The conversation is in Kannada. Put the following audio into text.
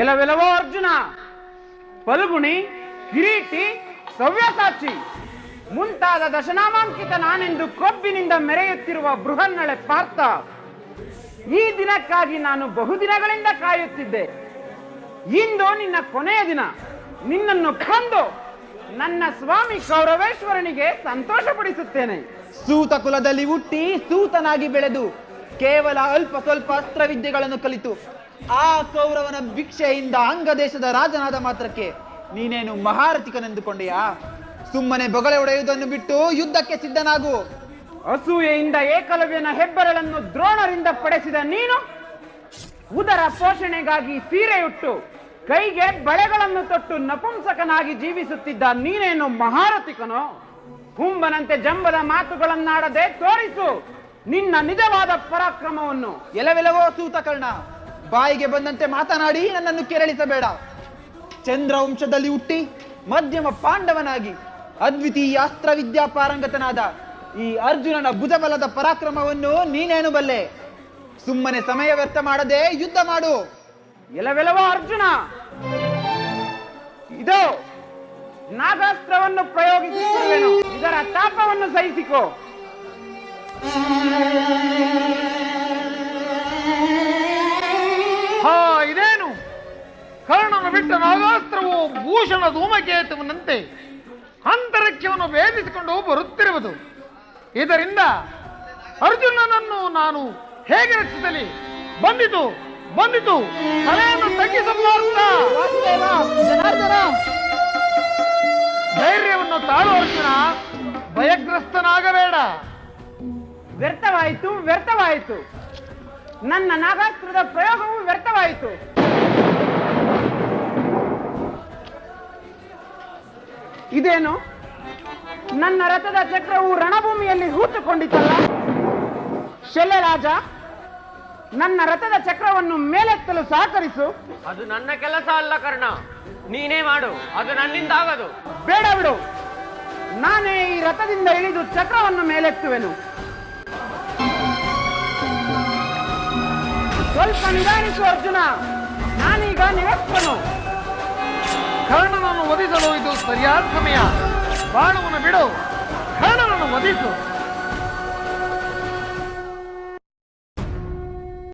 ಎಲವೆಲವೋ ಅರ್ಜುನ, ಫಲ್ಗುಣಿ, ಕಿರೀಟಿ, ಸವ್ಯಸಾಚಿ ಮುಂತಾದ ದಶನಾಮಾಂಕಿತ ನಾನೆಂದು ಕೊಬ್ಬಿನಿಂದ ಮೆರೆಯುತ್ತಿರುವ ಬೃಹನ್ನಳೆ ಪಾರ್ಥ, ಈ ದಿನಕ್ಕಾಗಿ ನಾನು ಬಹುದಿನಗಳಿಂದ ಕಾಯುತ್ತಿದ್ದೆ. ಇಂದು ನಿನ್ನ ಕೊನೆಯ ದಿನ. ನಿನ್ನನ್ನು ಕೊಂದು ನನ್ನ ಸ್ವಾಮಿ ಕೌರವೇಶ್ವರನಿಗೆ ಸಂತೋಷಪಡಿಸುತ್ತೇನೆ. ಸೂತ ಕುಲದಲ್ಲಿ ಹುಟ್ಟಿ ಸೂತನಾಗಿ ಬೆಳೆದು ಕೇವಲ ಅಲ್ಪ ಸ್ವಲ್ಪ ಅಸ್ತ್ರವಿದ್ಯೆಗಳನ್ನು ಕಲಿತು ಆ ಕೌರವನ ಭಿಕ್ಷೆಯಿಂದ ಅಂಗದೇಶದ ರಾಜನಾದ ಮಾತ್ರಕ್ಕೆ ನೀನೇನು ಮಹಾರಥಿಕನೆಂದುಕೊಂಡೆಯಾ? ಸುಮ್ಮನೆ ಬೊಗಳೆ ಹೊಡೆಯುವುದನ್ನು ಬಿಟ್ಟು ಯುದ್ಧಕ್ಕೆ ಸಿದ್ಧನಾಗು. ಅಸೂಯೆಯಿಂದ ಏಕಲವ್ಯನ ಹೆಬ್ಬೆರಳನ್ನು ದ್ರೋಣರಿಂದ ಪಡೆಸಿದ ನೀನು ಉದರ ಪೋಷಣೆಗಾಗಿ ಸೀರೆಯುಟ್ಟು ಕೈಗೆ ಬಳೆಗಳನ್ನು ತೊಟ್ಟು ನಪುಂಸಕನಾಗಿ ಜೀವಿಸುತ್ತಿದ್ದ ನೀನೇನು ಮಹಾರಥಿಕನೋ? ಹುಂಬನಂತೆ ಜಂಬದ ಮಾತುಗಳನ್ನಾಡದೆ ತೋರಿಸು ನಿನ್ನ ನಿಜವಾದ ಪರಾಕ್ರಮವನ್ನು. ಎಲವೆಲವೋ ಸೂತಕರ್ಣ, ಬಾಯಿಗೆ ಬಂದಂತೆ ಮಾತನಾಡಿ ನನ್ನನ್ನು ಕೆರಳಿಸಬೇಡ. ಚಂದ್ರವಂಶದಲ್ಲಿ ಹುಟ್ಟಿ ಮಧ್ಯಮ ಪಾಂಡವನಾಗಿ ಅದ್ವಿತೀಯ ಅಸ್ತ್ರವಿದ್ಯಾ ಪಾರಂಗತನಾದ ಈ ಅರ್ಜುನನ ಭುಜಬಲದ ಪರಾಕ್ರಮವನ್ನು ನೀನೇನು ಬಲ್ಲೆ? ಸುಮ್ಮನೆ ಸಮಯ ವ್ಯರ್ಥ ಮಾಡದೆ ಯುದ್ಧ ಮಾಡು. ಎಲವೆಲವೋ ಅರ್ಜುನ, ಇದು ನಾಗಾಸ್ತ್ರವನ್ನು ಪ್ರಯೋಗಿಸುತ್ತಿರುವೆನು, ಇದರ ತಾಪವನ್ನು ಸಹಿಸಿಕೋ. ಇದೇನು ಕರ್ಣನು ಬಿಟ್ಟ ನಾಗಾಸ್ತ್ರವು ಭೂಷಣ ಧೂಮಕೇತುವಿನಂತೆ ಅಂತರಿಕ್ಷವನ್ನು ಭೇದಿಸಿಕೊಂಡು ಬರುತ್ತಿರುವುದು. ಇದರಿಂದ ಅರ್ಜುನನನ್ನು ನಾನು ಹೇಗೆ ರಕ್ಷಿಸಲಿ? ಬಂದಿತು ಬಂದಿತು, ತಲೆಯನ್ನು ತಗ್ಗಿಸಬಾರ್ದ. ಧೈರ್ಯವನ್ನು ತಾಳು ಅರ್ಜುನ, ಭಯಗ್ರಸ್ತನಾಗಬೇಡ. ವ್ಯರ್ಥವಾಯಿತು ವ್ಯರ್ಥವಾಯಿತು, ನನ್ನ ನಾಗಾಸ್ತ್ರದ ಪ್ರಯೋಗವು ವ್ಯರ್ಥವಾಯಿತು. ಇದೇನು ನನ್ನ ರಥದ ಚಕ್ರವು ರಣಭೂಮಿಯಲ್ಲಿ ಹೂತುಕೊಂಡಿತಲ್ಲ? ಶಲ್ಯರಾಜ, ನನ್ನ ರಥದ ಚಕ್ರವನ್ನು ಮೇಲೆತ್ತಲು ಸಹಕರಿಸು. ಅದು ನನ್ನ ಕೆಲಸ ಅಲ್ಲ ಕರ್ಣ, ನೀನೇ ಮಾಡು, ಅದು ನನ್ನಿಂದ ಆಗದು. ಬೇಡ ಬಿಡು, ನಾನೇ ಈ ರಥದಿಂದ ಇಳಿದು ಚಕ್ರವನ್ನು ಮೇಲೆತ್ತುವೆನು. ಸ್ವಲ್ಪ ನಿಧಾನಿಸು ಅರ್ಜುನ, ನಾನೀಗ ನಿರಸ್ವನು. ಕರ್ಣನನ್ನು ವಧಿಸಲು ಇದು ಸರಿಯಾದ ಸಮಯ. ಬಾಣವನ್ನು ಬಿಡು, ಕರ್ಣನನ್ನು ವಧಿಸು.